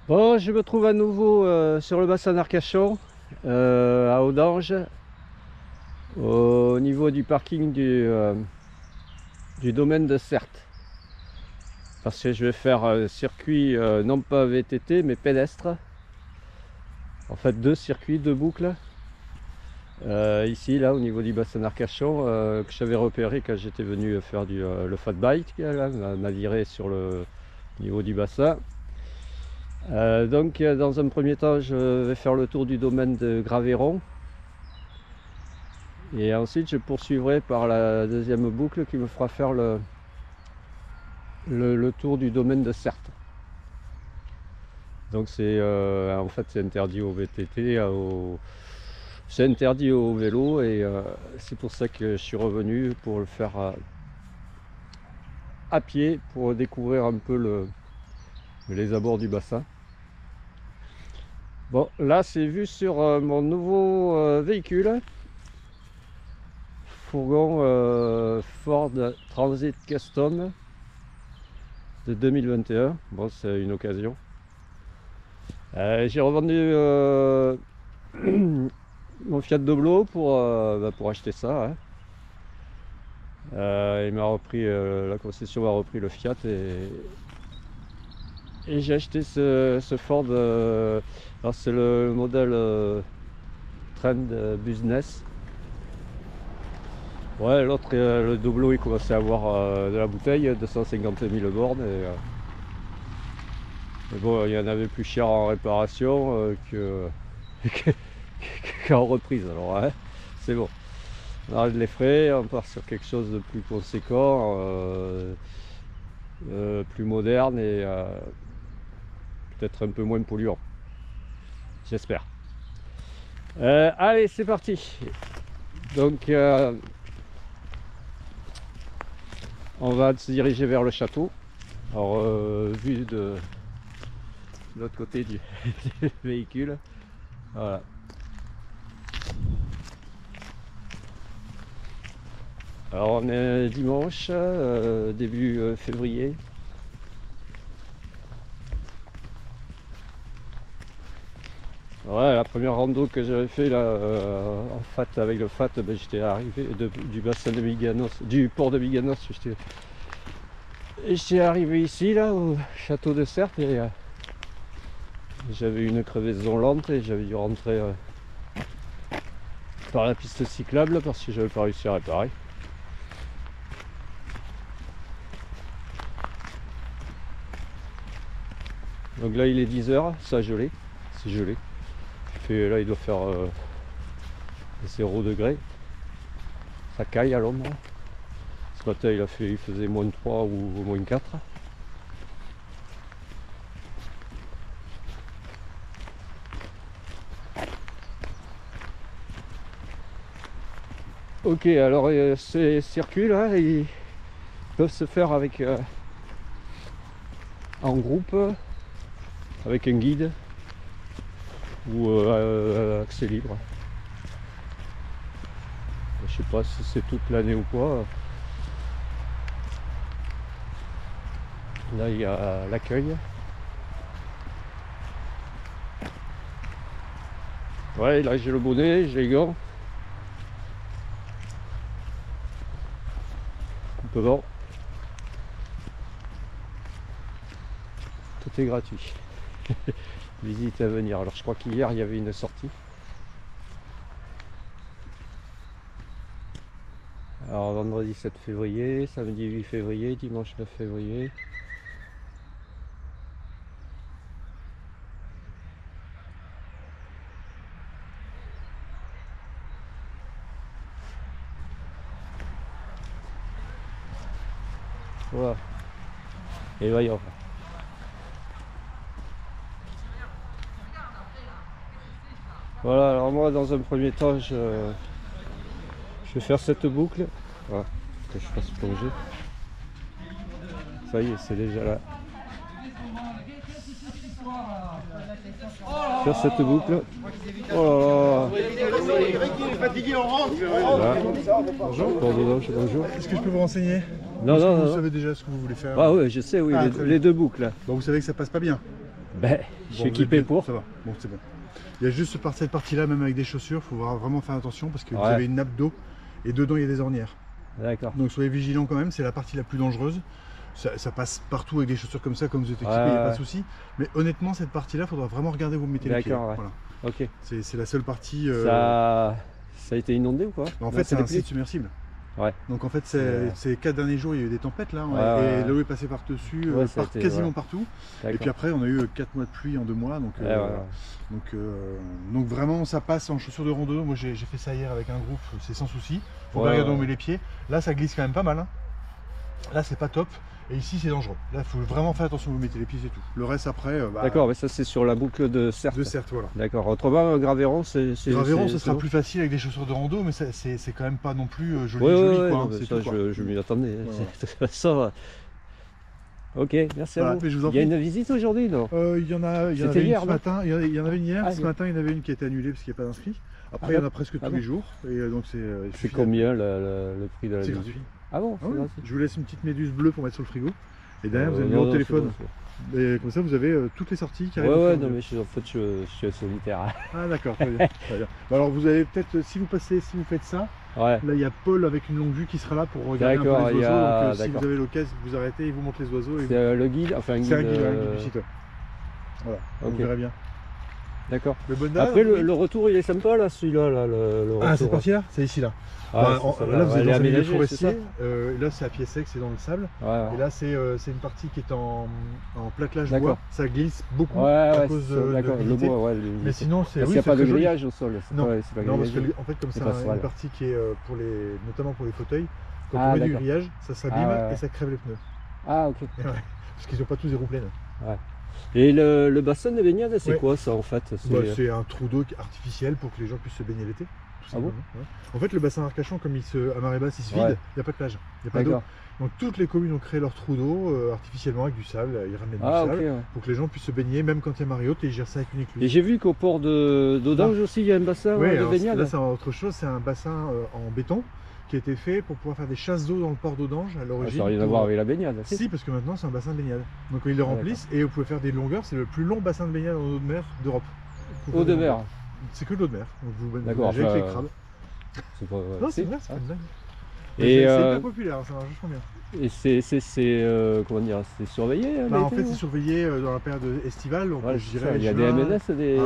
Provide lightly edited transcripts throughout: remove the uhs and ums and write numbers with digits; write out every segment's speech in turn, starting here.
Bon, je me trouve à nouveau sur le bassin d'Arcachon, à Audange, au niveau du parking du domaine de Certes. Parce que je vais faire un circuit, non pas VTT, mais pédestre. En fait, deux circuits, deux boucles. Ici, là, au niveau du bassin d'Arcachon, que j'avais repéré quand j'étais venu faire le fat bike, là, naviguer sur le niveau du bassin. Donc dans un premier temps je vais faire le tour du domaine de Graveyron et ensuite je poursuivrai par la deuxième boucle qui me fera faire le tour du domaine de Certes. Donc c'est en fait c'est interdit au VTT, c'est interdit au vélo et c'est pour ça que je suis revenu pour le faire à pied pour découvrir un peu les abords du bassin. Bon, là c'est vu sur mon nouveau véhicule, fourgon Ford Transit Custom de 2021. Bon, c'est une occasion. J'ai revendu mon Fiat Doblo pour acheter ça. Hein. Il m'a repris, la concession m'a repris le Fiat et j'ai acheté ce Ford. Alors c'est le modèle Trend Business. Ouais, l'autre, le Doblo, il commençait à avoir de la bouteille, 250 000 bornes. Mais bon, il y en avait plus cher en réparation qu'en reprise. Alors, hein, c'est bon. On arrête les frais, on part sur quelque chose de plus conséquent, plus moderne et peut-être un peu moins polluant. J'espère. Allez, c'est parti. Donc, on va se diriger vers le château. Alors, vu de l'autre côté du véhicule. Voilà. Alors, on est dimanche, début février. Ouais, la première rando que j'avais fait là, en FAT avec le FAT, ben, j'étais arrivé du bassin de Biganos, du port de Biganos. J'étais arrivé ici là au château de Certes et j'avais une crevaison lente et j'avais dû rentrer par la piste cyclable parce que j'avais pas réussi à réparer. Donc là il est 10 h, ça a gelé, c'est gelé. Là il doit faire 0 degrés, ça caille à l'ombre. Ce matin il faisait moins 3 ou moins 4. Ok, alors ces circuits là ils peuvent se faire avec en groupe, avec un guide ou accès libre. Je sais pas si c'est toute l'année ou quoi. Là il y a l'accueil. Ouais, là j'ai le bonnet, j'ai les gants. Coupe vent. Tout est gratuit. Visite à venir. Alors je crois qu'hier il y avait une sortie. Alors vendredi 7 février, samedi 8 février, dimanche 9 février. Voilà. Et voyons. Voilà, alors moi dans un premier temps je vais faire cette boucle. Voilà, que je fasse plonger. Ça y est, c'est déjà là. Faire cette boucle. Oh là là. Fatigué, on rentre. Bonjour. Bonjour. Est-ce que je peux vous renseigner? Non, non, vous non. savez déjà ce que vous voulez faire? Ah oui, je sais, oui, les deux boucles. Bon, vous savez que ça passe pas bien. Ben, je suis Bon, équipé pour. Ça va, bon c'est bon. Il y a juste cette partie-là, même avec des chaussures, il faut vraiment faire attention parce que vous Ouais. avez une nappe d'eau et dedans il y a des ornières. D'accord. Donc soyez vigilants quand même, c'est la partie la plus dangereuse. Ça passe partout avec des chaussures comme ça, comme vous êtes équipé, il n'y a pas de souci. Mais honnêtement, cette partie-là, il faudra vraiment regarder où vous mettez les pieds. D'accord, ouais. Voilà. Ok. C'est la seule partie. Ça a été inondé ou quoi? En fait, c'est un site submersible. Ouais. Donc en fait, ces 4 derniers jours, il y a eu des tempêtes là, et l'eau est passée par-dessus, quasiment partout. Et puis après, on a eu 4 mois de pluie en 2 mois. Donc vraiment, ça passe en chaussures de rando. Moi, j'ai fait ça hier avec un groupe, c'est sans souci. Faut bien regarder où on met les pieds. Là, ça glisse quand même pas mal. Hein. Là, c'est pas top. Et ici, c'est dangereux. Là, il faut vraiment faire attention où vous mettez les pieds, c'est tout. Le reste, après. D'accord, mais ça, c'est sur la boucle de Certes. De Certes, voilà. D'accord. Autrement, Graveyron, c'est. Graveyron, ce sera plus facile avec des chaussures de rando, mais c'est quand même pas non plus joli. Ouais, quoi. Ça, je m'y attendais. Ça. Ok, merci à vous. Je vous en il y a une visite aujourd'hui, non? Il y en avait hier, une ce matin. Il y en avait une hier. Ah, ce matin, il y en avait une qui a été annulée parce qu'il n'y a pas d'inscrit. Après, il y en a presque tous les jours. Et donc, c'est combien le prix de la visite? C'est gratuit. Ah bon, je vous laisse une petite méduse bleue pour mettre sur le frigo. Et derrière, vous avez le numéro de téléphone. Et comme ça, vous avez toutes les sorties qui arrivent. Ouais, non, mais en fait, je suis un solitaire. Ah, d'accord, très bien. Alors, vous avez peut-être, si vous faites ça, là, il y a Paul avec une longue vue qui sera là pour regarder un peu les oiseaux. Donc, si vous avez l'occasion, vous arrêtez, il vous montre les oiseaux. C'est le guide, enfin un guide. C'est un guide du site. Voilà, vous verrez bien. D'accord. Après, le retour, il est sympa, là, celui-là. Le retour. Ah, c'est parti là? C'est ici, là. Là, vous êtes dans un milieu forestier. Là, c'est à pied sec, c'est dans le sable. Et là, c'est une partie qui est en plaquelage bois. Ça glisse beaucoup à cause de l'humidité. Mais sinon, c'est. Parce qu'il n'y a pas de grillage au sol. Non, parce que en fait, comme c'est une partie qui est notamment pour les fauteuils, quand on met du grillage, ça s'abîme et ça crève les pneus. Ah, ok. Parce qu'ils n'ont pas tous des roues pleines. Et le bassin de baignade, c'est quoi ça en fait? C'est un trou d'eau artificiel pour que les gens puissent se baigner l'été. Ah bon? En fait, le bassin Arcachon, comme à marée basse, il se vide, il n'y a pas de plage, il n'y a pas d'eau. Donc toutes les communes ont créé leur trou d'eau artificiellement avec du sable, ils ramènent du sable pour que les gens puissent se baigner même quand il y a marée haute et ils gèrent ça avec une écluse. Et j'ai vu qu'au port d'Audange aussi, il y a un bassin de baignade. Là, c'est autre chose, c'est un bassin en béton qui a été fait pour pouvoir faire des chasses d'eau dans le port d'Audange à l'origine. Ça n'a rien à voir avec la baignade. Si, parce que maintenant c'est un bassin de baignade. Donc ils le remplissent et vous pouvez faire des longueurs, c'est le plus long bassin de baignade en eau de mer d'Europe. Eau de mer? C'est que de l'eau de mer. Donc vous nagez avec les crabes. Non, c'est vrai, c'est pas une blague. C'est hyper populaire, ça marche vachement bien. Et c'est comment dire, c'est surveillé en fait, c'est surveillé dans la période estivale. Donc je dirais, il y a des MNS, des.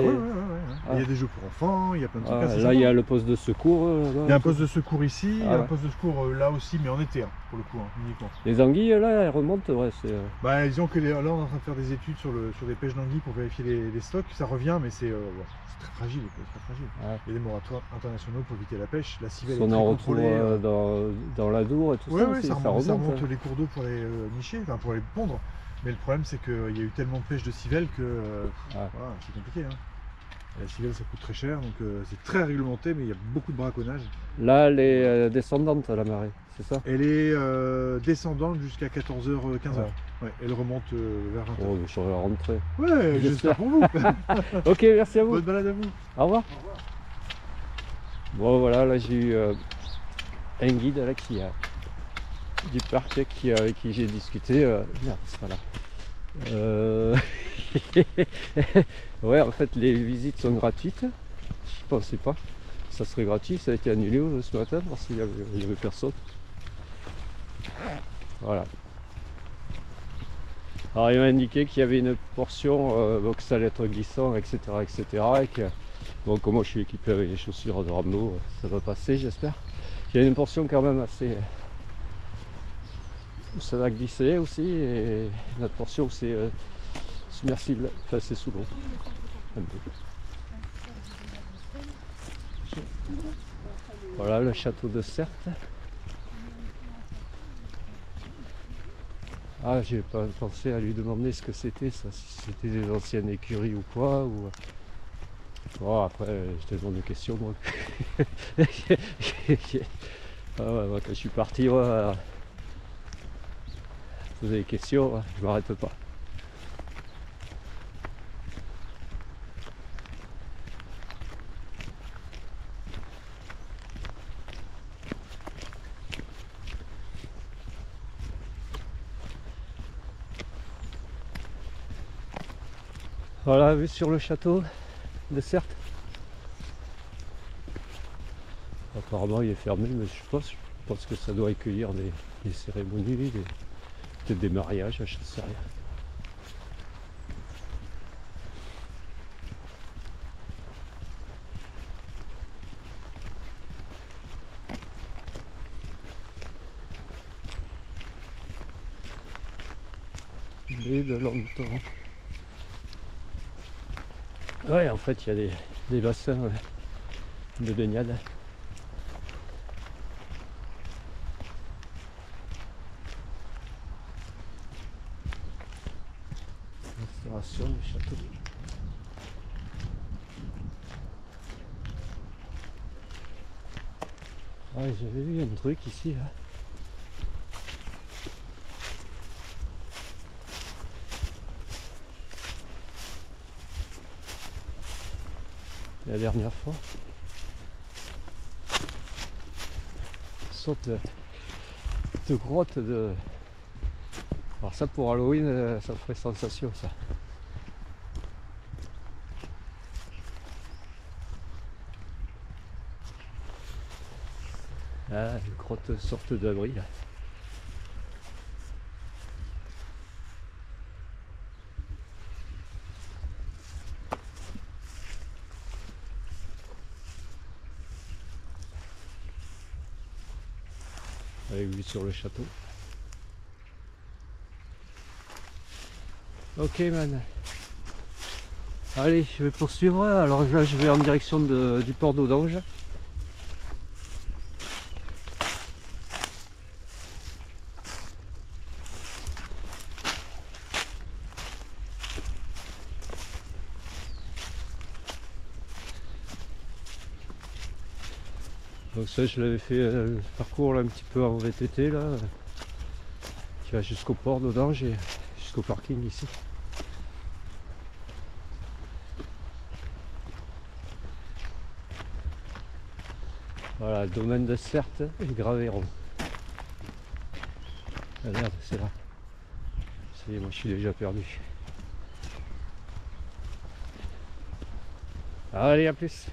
Il y a des jeux pour enfants, il y a plein de trucs. Là, il y a le poste de secours. Il y a un poste de secours ici, il y a un poste de secours là aussi, mais en été, pour le coup, uniquement. Les anguilles, là, elles remontent, disons que là, on est en train de faire des études sur des pêches d'anguilles pour vérifier les stocks. Ça revient, mais c'est très fragile. Il y a des moratoires internationaux pour éviter la pêche. La civelle est très contrôlée. Dans l'Adour et tout ça. Ça remonte les cours d'eau pour les nicher, pour les pondre. Mais le problème, c'est qu'il y a eu tellement de pêche de civelle que c'est compliqué. La civelle, ça coûte très cher, donc c'est très réglementé, mais il y a beaucoup de braconnage. Là, elle est descendante à la marée, c'est ça? Elle est descendante jusqu'à 14h, 15h. Elle remonte vers 20h. Oh, je vais rentrer. Ouais, j'espère pour vous. Ok, merci à vous. Bonne balade à vous. Au revoir. Bon, voilà, là j'ai eu un guide là, du parc avec qui j'ai discuté. Merde, c'est pas là. Ouais, en fait, les visites sont gratuites. Je pensais pas. Ça serait gratuit, ça a été annulé ce matin parce qu'il y avait personne. Voilà. Alors il m'a indiqué qu'il y avait une portion, donc ça allait être glissant, etc. Et que, bon, comme moi je suis équipé avec les chaussures de rando, ça va passer, j'espère. Il y a une portion quand même assez. Où ça va glisser aussi, et notre portion c'est submersible, enfin c'est sous l'eau. Un peu. Voilà le château de Certes. Ah, j'ai pas pensé à lui demander ce que c'était, ça, si c'était des anciennes écuries ou quoi. Bon, après, j'ai tellement de questions, moi. Moi, quand je suis parti, poser des questions, je m'arrête pas. Voilà, vue sur le château de Certes. Apparemment il est fermé, mais je pense que ça doit accueillir des cérémonies, peut-être des mariages, je ne sais rien. Mais de longtemps. Ouais, en fait, il y a des bassins de baignade. Restauration du château. Ouais, j'avais vu un truc ici, là. La dernière fois. Une sorte de grotte de... Alors ça pour Halloween, ça ferait sensation ça. Ah, une grotte sorte d'abri là. Avec vue sur le château. Ok man. Allez, je vais poursuivre. Alors là je vais en direction du port d'Audange. Donc ça je l'avais fait le parcours là, un petit peu en VTT là, qui va jusqu'au port d'Audange et jusqu'au parking ici. Voilà, domaine de Certes et Graveyron. Ah merde, c'est là. Ça y est, moi je suis déjà perdu. Allez, à plus.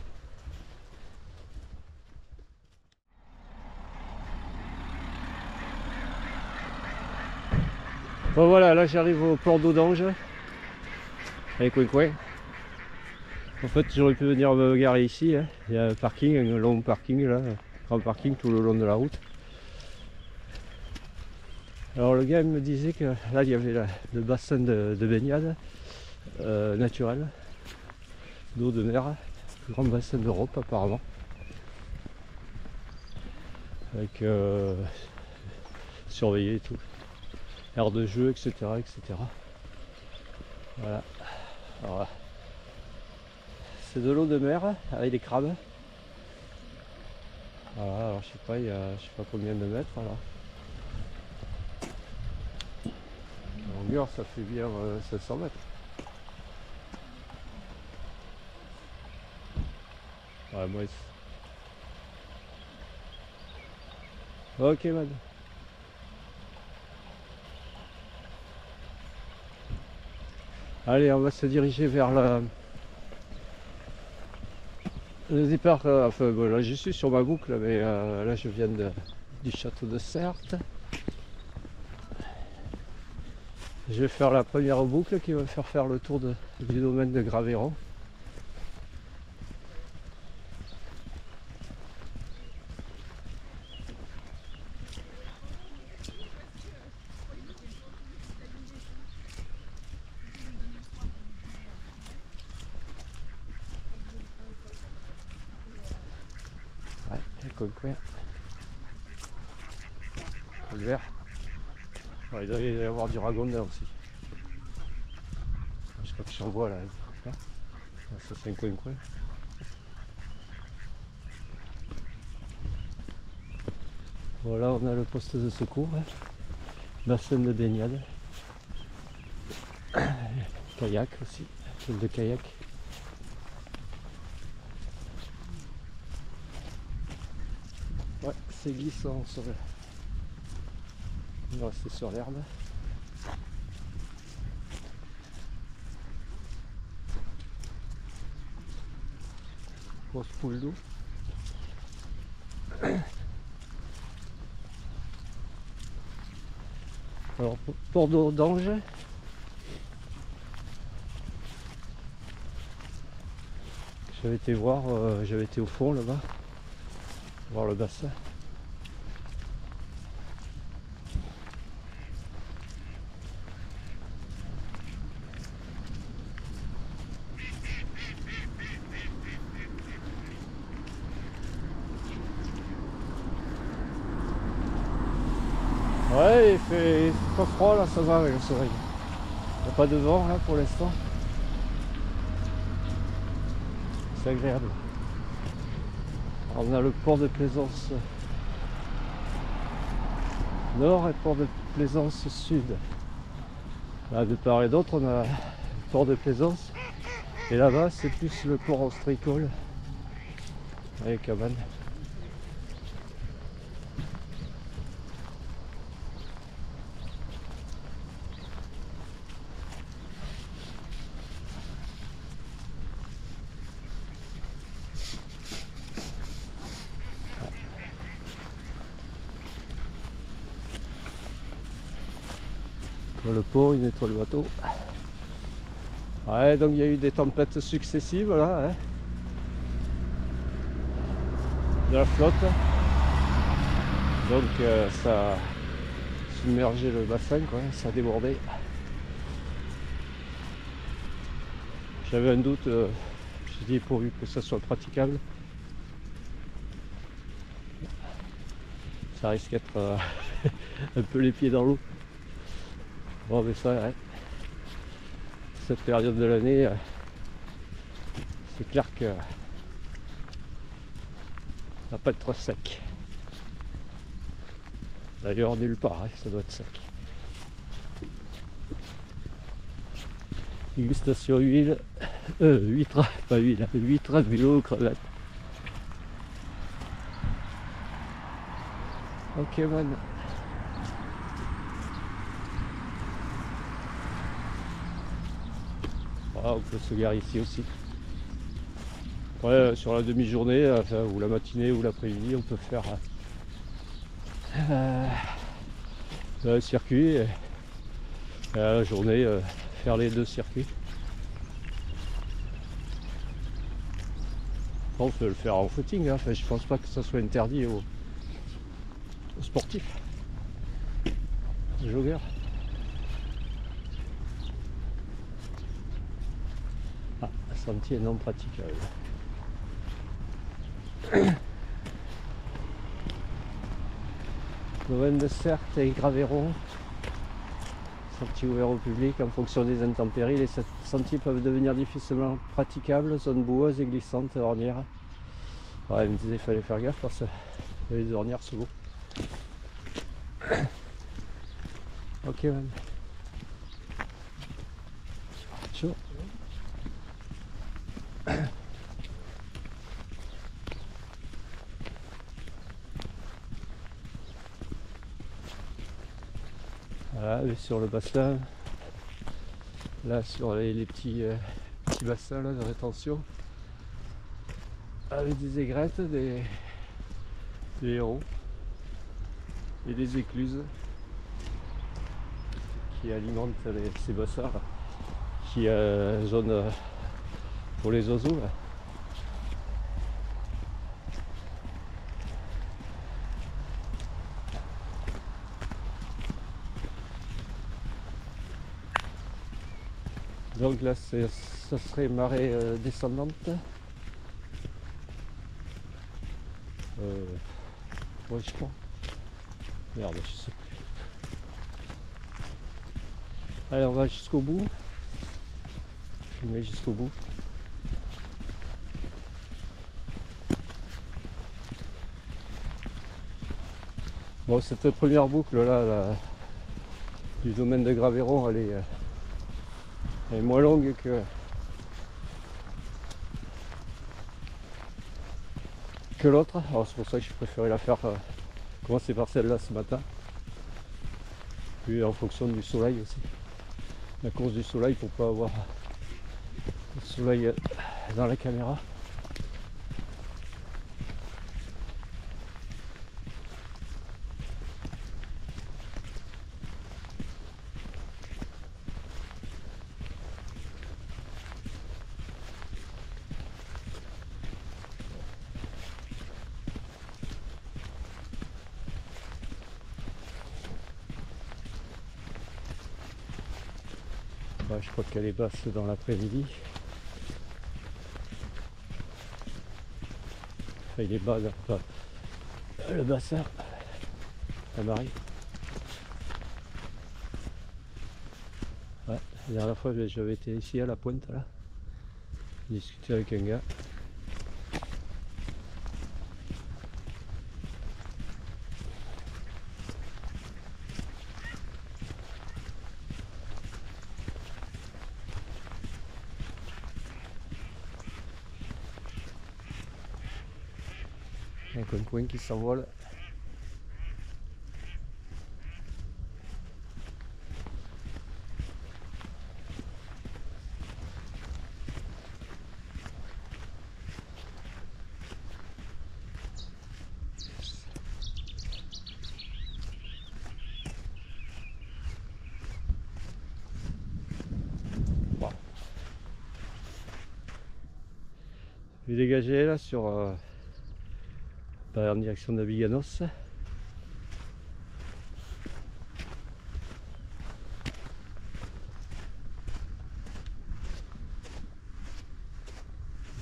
Bon voilà, là j'arrive au port d'Audange. Avec coin. En fait j'aurais pu venir me garer ici, hein. Il y a un parking, un long parking là, un grand parking tout le long de la route. Alors le gars me disait que là il y avait le bassin de baignade naturel, d'eau de mer, le plus grand bassin d'Europe apparemment. Avec surveillé et tout. Aire de jeu, etc. Voilà. Alors, c'est de l'eau de mer avec des crabes. Voilà, alors je sais pas, il y a je sais pas combien de mètres là. En longueur ça fait bien 700 mètres. Ouais, moi ok man. Allez, on va se diriger vers le départ. Enfin bon, là je suis sur ma boucle, mais là je viens du château de Certes. Je vais faire la première boucle qui va me faire le tour du domaine de Graveyron. Coin. Le vert. Ouais, il doit y avoir du ragondin aussi. Je crois que j'en vois là. Ça c'est un coin. Voilà, on a le poste de secours, hein. Bassin de baignade. Kayak aussi, chose de kayak. Ouais, c'est glissant sur le... On va rester sur l'herbe. Grosse poule d'eau. Alors port d'Ange. J'avais été voir, j'avais été au fond là-bas, voir le bassin. Ouais, il fait pas froid là, ça va avec le soleil. Il n'y a pas de vent là pour l'instant. C'est agréable. Alors, on a le port de plaisance nord et port de plaisance sud. Là, de part et d'autre, on a le port de plaisance. Et là-bas, c'est plus le port ostréicole avec cabane. Le pont, il nettoie le bateau. Ouais, donc il y a eu des tempêtes successives là, hein, de la flotte. Donc ça a submergé le bassin, quoi, ça a débordé. J'avais un doute, je me suis dit pourvu que ça soit praticable. Ça risque d'être un peu les pieds dans l'eau. Bon, mais ça, ouais. Cette période de l'année, c'est clair que ça va pas être trop sec. D'ailleurs, nulle part, hein, ça doit être sec. Dégustation huile, huître, pas huile, huître, vélo, crevette. Ok, man. Voilà, on peut se garer ici aussi. Après, sur la demi-journée, enfin, ou la matinée ou l'après-midi, on peut faire un circuit et la journée faire les deux circuits. On peut le faire en footing, hein. Enfin, je pense pas que ça soit interdit aux sportifs, aux joggeurs. Ah, sentier non praticable. Domaine de Certes et Graveyron. Sentier ouvert au public en fonction des intempéries. Les sentiers peuvent devenir difficilement praticables, zone boueuse et glissante, ornières. Ouais, il me disait qu'il fallait faire gaffe parce que les ornières sous l'eau. Ok, man. Chaud. Voilà, et sur le bassin, là sur les petits bassins là, de rétention, avec des aigrettes, des hérons et des écluses qui alimentent ces bassins là, qui est zone pour les oiseaux là. Donc là, ça serait marée descendante. Ouais, je crois. Merde, je sais plus. Allez, on va jusqu'au bout. Filmer jusqu'au bout. Bon, cette première boucle là, du domaine de Graveyron, elle est moins longue que l'autre. Alors c'est pour ça que je préférais la faire commencer par celle-là ce matin. Puis en fonction du soleil aussi. La course du soleil pour pas avoir le soleil dans la caméra. Ouais, je crois qu'elle est basse dans l'après-midi. Enfin, il est bas là, le bassin, la marée. Ouais, la dernière fois j'avais été ici à la pointe là, discuter avec un gars. Un coin qui s'envole. Wow. Je vais dégager là sur en direction de Biganos.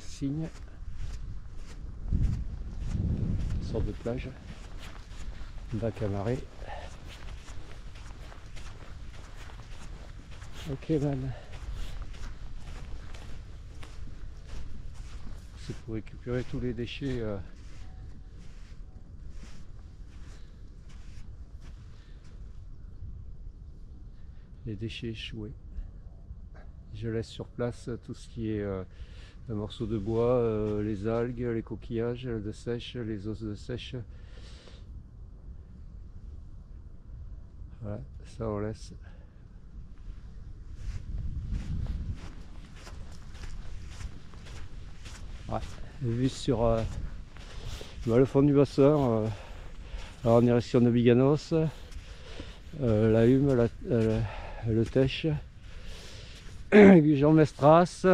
Signe, une sorte de plage, bac à marée. Ok man, c'est pour récupérer tous les déchets échoués. Je laisse sur place tout ce qui est un morceau de bois, les algues, les coquillages de sèche, les os de sèche. Voilà, ça on laisse. Ouais, vue sur le fond du bassin, en direction de Biganos, la Hume, le Tèche, Gujan Mestras,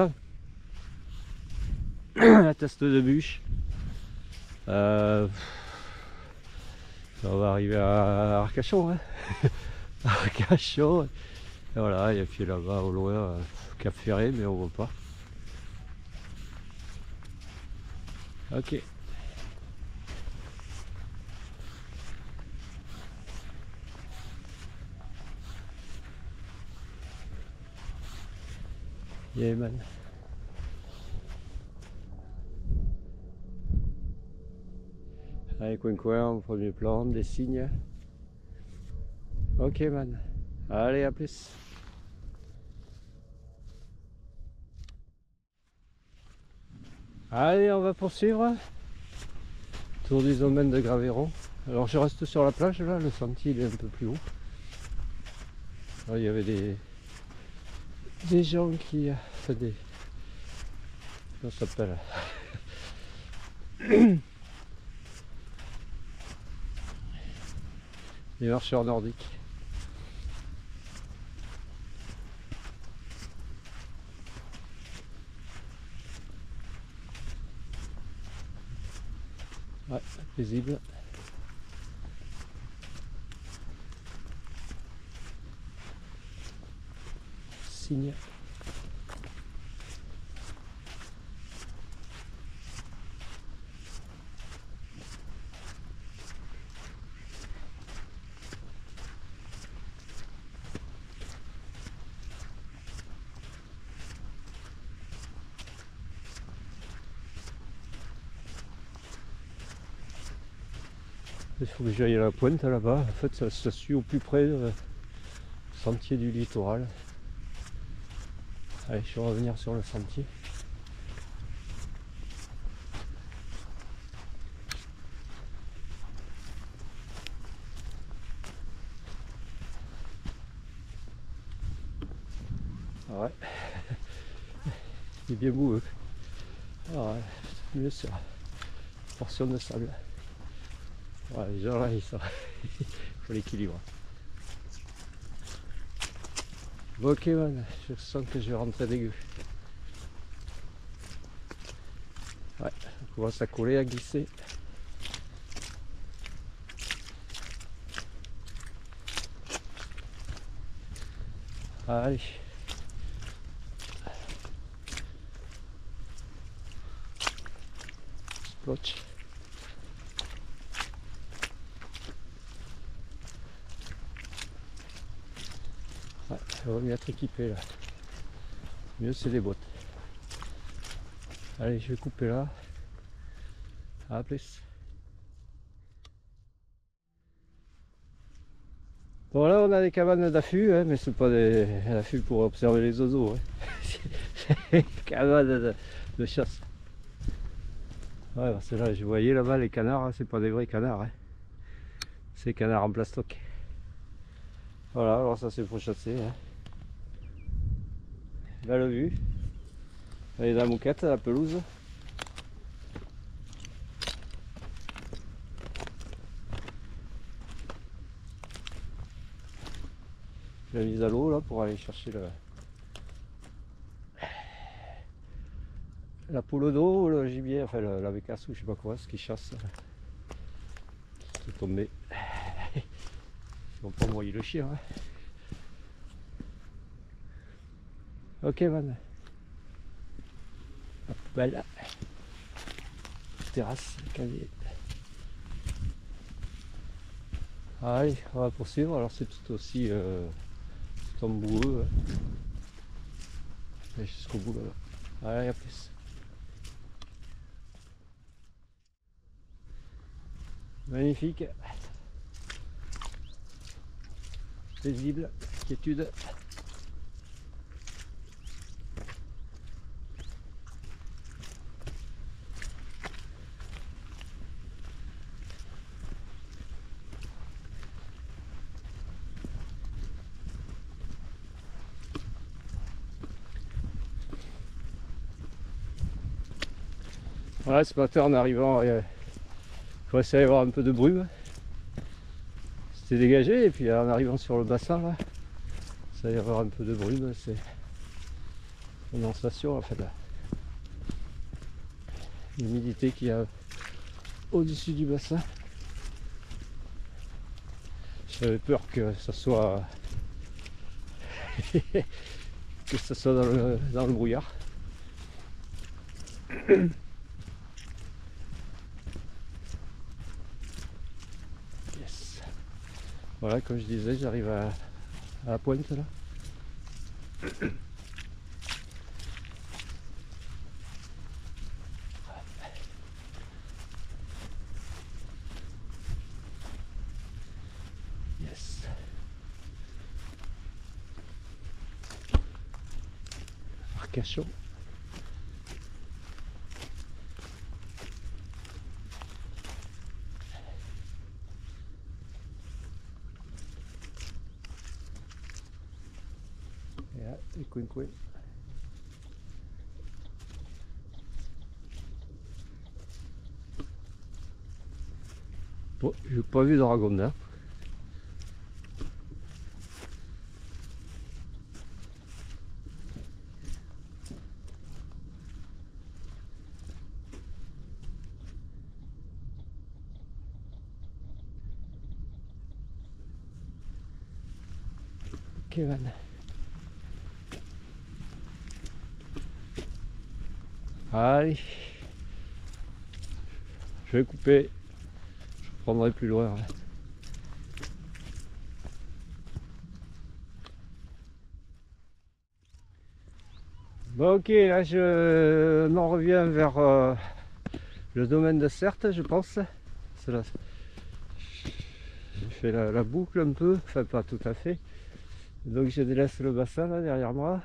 la Teste de Bûche. On va arriver à Arcachon, hein. Arcachon. Et voilà, et puis là-bas au loin, Cap Ferré, mais on voit pas. Ok. Yeah man. Allez, coin au premier plan, des signes. Ok man. Allez, à plus. Allez, on va poursuivre. Tour du domaine de Graveyron. Alors je reste sur la plage là, le sentier il est un peu plus haut. Alors, il y avait des gens qui... Enfin des... Comment ça s'appelle? Des marcheurs nordiques. Ouais, paisible. Signe. Il faut que j'aille à la pointe là-bas. En fait, ça suit au plus près du sentier du littoral. Allez, je vais revenir sur le sentier. Ouais, il est bien boueux. Ouais, mieux sur portion de sable. Ouais, les gens là, il faut l'équilibre. Bon, ok man, je sens que je vais rentrer dégueu. Ouais, on commence à coller, à glisser. Allez, Plotch. Ouais, ça va mieux être équipé là. Mieux c'est les bottes. Allez, je vais couper là. À plus. Bon là on a des cabanes d'affût, hein, mais c'est pas des affûts pour observer les oiseaux. Hein. C'est des cabanes de chasse. Ouais, parce que là je voyais là-bas les canards, hein, c'est pas des vrais canards. Hein. C'est des canards en plastoc. Voilà, alors ça c'est pour chasser. Hein. Belle vue. Là, il y a la moquette, la pelouse. J'ai mis à l'eau là pour aller chercher la poule d'eau, le gibier, enfin la bécasse ou je sais pas quoi, ce qui chasse. Qui est tombé. Ils vont pas envoyer le chien. Hein. Ok man. La poubelle. Terrasse, casier. Allez, on va poursuivre. Alors c'est tout aussi tout emboueux. Hein. Jusqu'au bout là. Allez, à plus. Magnifique. Paisible. Quiétude. Voilà, ce matin en arrivant, il commençait à y avoir un peu de brume. C'était dégagé et puis en arrivant sur le bassin là, ça va y avoir un peu de brume, c'est condensation, enfin l'humidité qu'il y a au-dessus du bassin. J'avais peur que ça soit que ça soit dans le brouillard. Yes. Voilà, comme je disais, j'arrive à la pointe là. Yes. Arcachon. Et coin. Bon, j'ai pas vu de ragondin. Kevin. Allez, je vais couper, je prendrai plus loin. Bon ok, là je m'en reviens vers le domaine de Certes, je pense. J'ai fait la boucle un peu, enfin pas tout à fait. Donc je délaisse le bassin là derrière moi.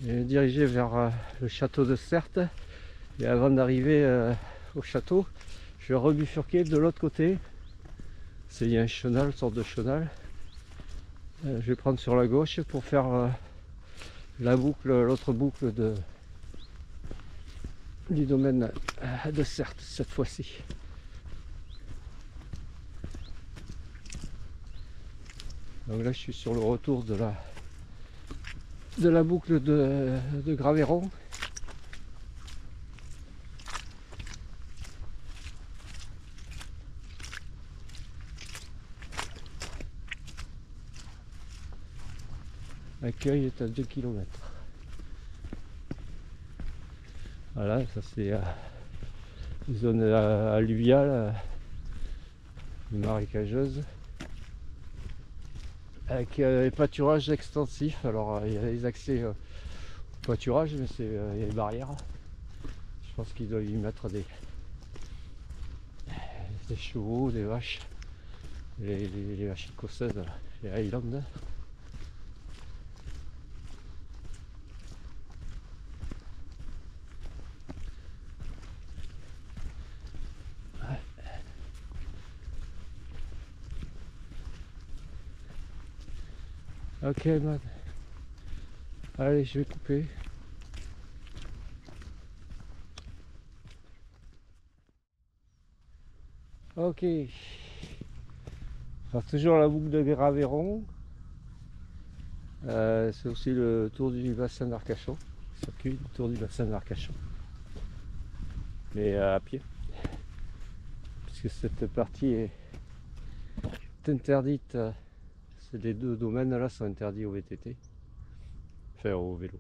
Et dirigé vers le château de Certes. Et avant d'arriver au château, je vais rebifurquer de l'autre côté. Il y a un chenal, une sorte de chenal. Je vais prendre sur la gauche pour faire la boucle, l'autre boucle du domaine de Certes cette fois-ci. Donc là je suis sur le retour de la boucle de Graveyron. L'accueil est à 2 km. Voilà, ça c'est une zone alluviale, marécageuse, avec des pâturages extensifs. Alors il y a les accès au pâturage, mais il y a des barrières. Je pense qu'ils doivent y mettre des chevaux, des vaches, les vaches écossaises, les Highlands. Ok man, allez je vais couper. Ok, alors toujours la boucle de Graveyron, c'est aussi le tour du bassin d'Arcachon, circuit du tour du bassin d'Arcachon, mais à pied, puisque cette partie est interdite. Les deux domaines là sont interdits au VTT, enfin au vélo.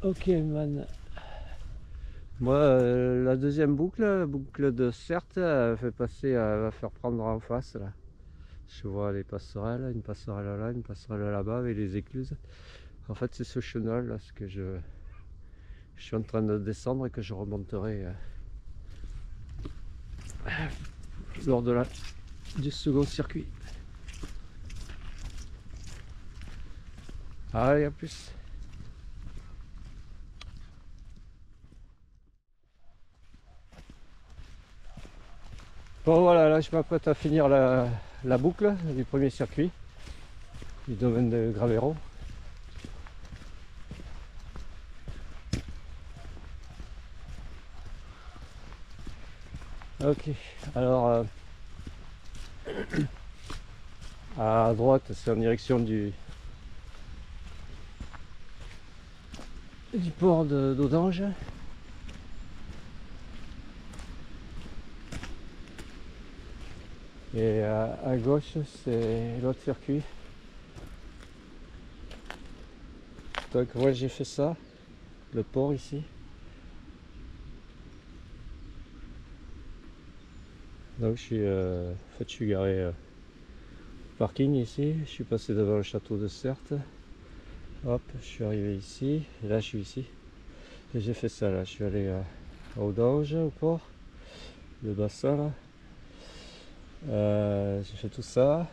Ok man, moi la deuxième boucle, la boucle de Certes, elle fait passer, elle va faire prendre en face là. Je vois les passerelles, une passerelle là, une passerelle là-bas avec les écluses. En fait c'est ce chenal là, ce que je suis en train de descendre et que je remonterai lors du second circuit. Allez, à plus. Bon voilà, là je m'apprête à finir la boucle du premier circuit du domaine de Graveyron. Ok, alors à droite c'est en direction du port d'Audange. Et à gauche c'est l'autre circuit. Donc moi j'ai fait ça, le port ici. Donc je suis, en fait, je suis garé parking ici, je suis passé devant le château de Certes. Hop, je suis arrivé ici, et là je suis ici. Et j'ai fait ça là, je suis allé à Audange au port, le bassin là. J'ai fait tout ça.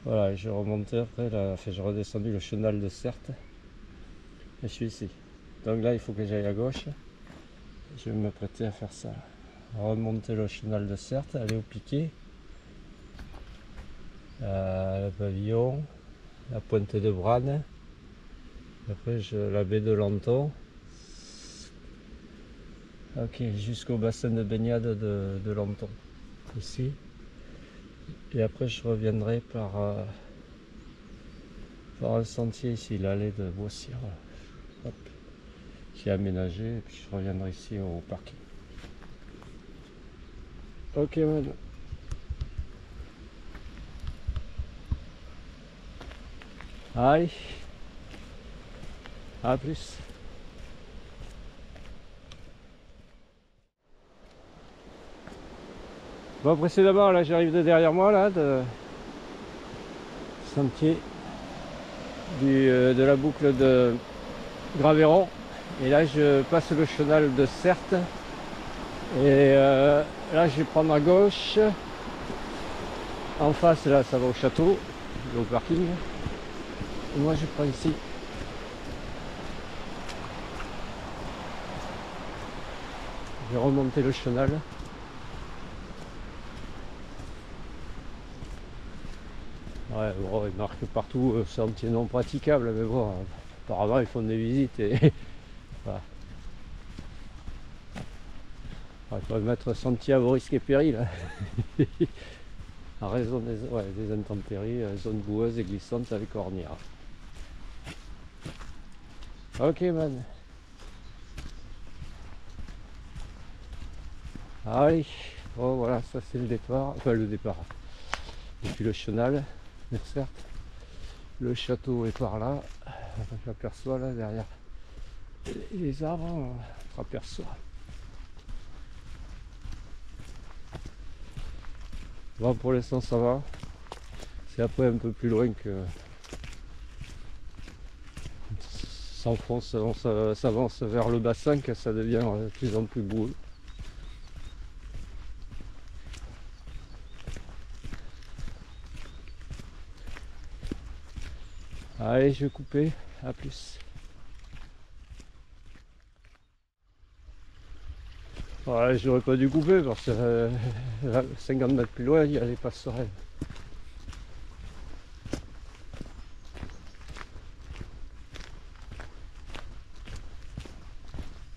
Voilà, je remontais après là, enfin, j'ai redescendu le chenal de Certes. Et je suis ici. Donc là il faut que j'aille à gauche. Je vais me prêter à faire ça. Remonter le chenal de Certes, aller au piquet. Le pavillon, la pointe de Brane, après la baie de Lanton, ok, jusqu'au bassin de baignade de Lanton, ici, et après je reviendrai par un sentier ici, l'allée de Boissière, hop, qui est aménagé, et puis je reviendrai ici au parking. Ok man. Allez, à plus. Bon, précédemment là j'arrive de derrière moi là, de sentier de la boucle de Graveyron, et là je passe le chenal de Certes, et là je vais prendre à gauche, en face là ça va au château, au parking, et moi je prends ici. Je vais remonter le chenal. Ouais, bon, ils marquent partout sentier non praticable, mais bon, apparemment ils font des visites et voilà. Il faut mettre sentier à vos risques et périls. En raison des intempéries, zone boueuse et glissante avec ornière. Ok man. Allez, bon voilà, ça c'est le départ, enfin le départ. depuis le chenal, mais certes. Le château est par là, on aperçoit là derrière les arbres, on aperçoit. Bon, pour l'instant ça va, c'est après un peu plus loin que s'enfonce, on s'avance vers le bassin que ça devient de plus en plus boueux. Allez, je vais couper, à plus. Ouais, j'aurais pas dû couper parce que 50 mètres plus loin, il y a les passerelles.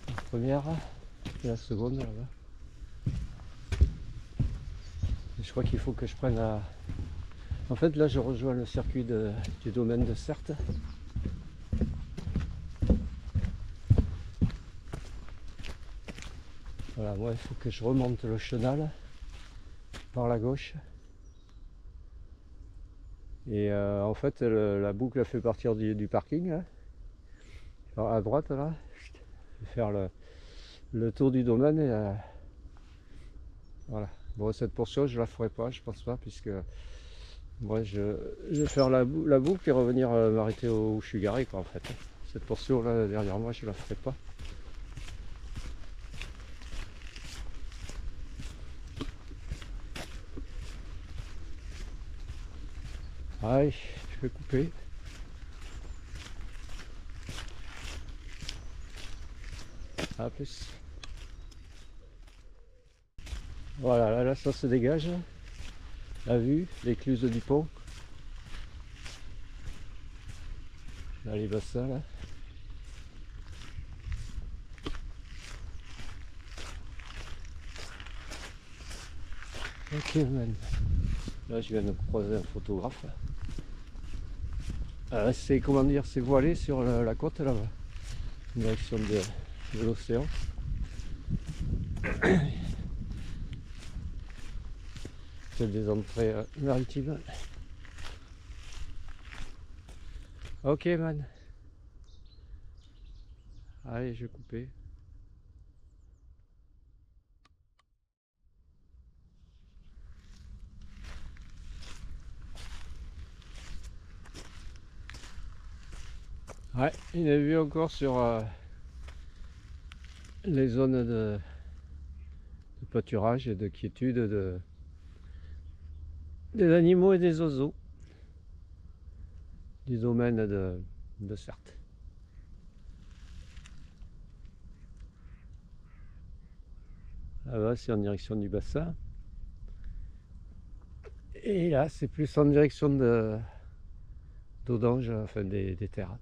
La première et la seconde là-bas. Je crois qu'il faut que je prenne la... En fait là je rejoins le circuit du domaine de Certes. Voilà, moi il faut que je remonte le chenal par la gauche. Et en fait la boucle fait partir du parking là. Alors, à droite là, je vais faire le tour du domaine et voilà. Bon, cette portion je la ferai pas, je pense pas, puisque moi je vais faire la boucle et revenir m'arrêter où je suis garé quoi en fait. Cette portion là derrière moi je la ferai pas. Allez, je vais couper. À plus. Voilà, là ça se dégage. La vue, l'écluse du pont. Là les bassins là. Ok man. Là je viens de croiser un photographe. C'est comment dire, c'est voilé sur la côte là-bas. Direction de l'océan. C'est des entrées maritimes. Ok man. Allez, je vais couper. Ouais, il a vu encore sur les zones de pâturage et de quiétude des animaux et des oiseaux du domaine de Certes. Là-bas c'est en direction du bassin. Et là c'est plus en direction d'Audange, enfin des terres.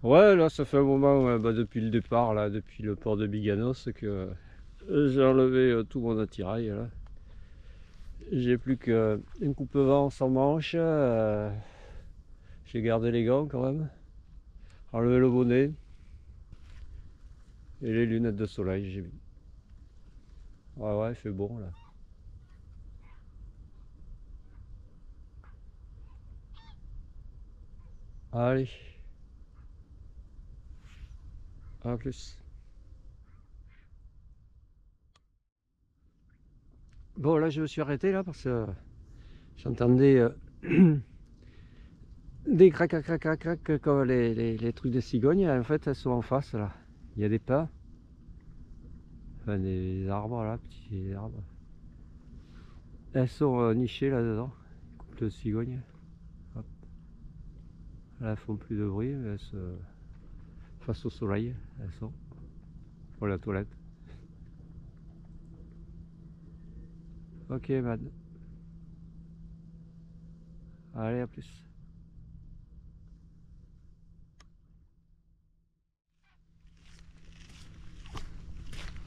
Ouais, là ça fait un moment, depuis le départ, là, depuis le port de Biganos, que j'ai enlevé tout mon attirail. Là. J'ai plus qu'une coupe-vent sans manche. J'ai gardé les gants quand même. Enlevé le bonnet. Et les lunettes de soleil, j'ai mis. Ouais, il fait bon là. Allez. À plus. Bon, là je me suis arrêté là parce que j'entendais des crac comme les trucs de cigogne. En fait, elles sont en face là. Il y a des pins. Enfin, des arbres là, petits arbres. Elles sont nichées là-dedans. Couple de cigognes. Hop. Là, elles font plus de bruit, mais elles se... face au soleil, elles sont. Pour la toilette. Ok, man. Allez, à plus.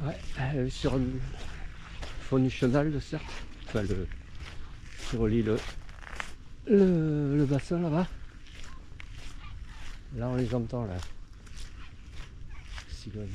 Ouais, sur le fond du chenal de Certes. Enfin, qui relie le bassin là-bas. Là, on les entend là. Cigognes.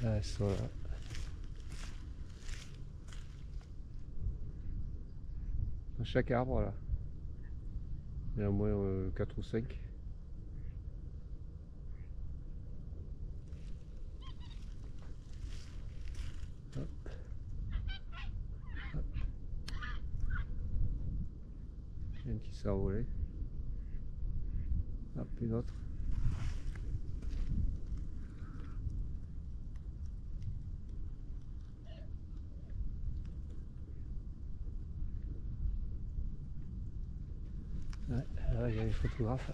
Là, elles sont là. Dans chaque arbre là. Il y en a au moins 4 ou 5. Hop. Hop. Il y a un qui s'est envolé. Hop, une autre. Ouais, là il y a les photographes.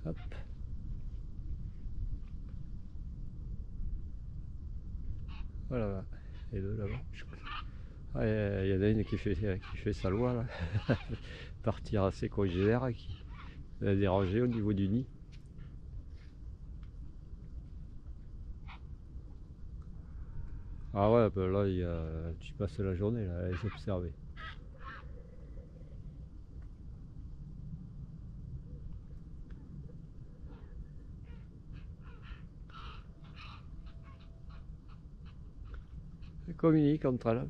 Hop. Voilà, et deux là-bas. Ah, il y en a une qui fait sa loi là. Partir à ses congénères qui a dérangé au niveau du nid. Ah ouais, ben là tu passes la journée là, à les observer. Elles communiquent entre elles.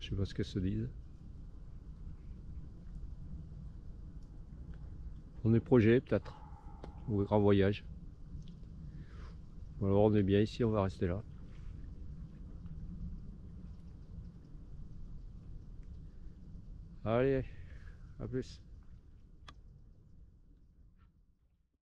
Je sais pas ce qu'elles se disent. On est projet peut-être, ou grand voyage. Alors on est bien ici, on va rester là. Allez, à plus.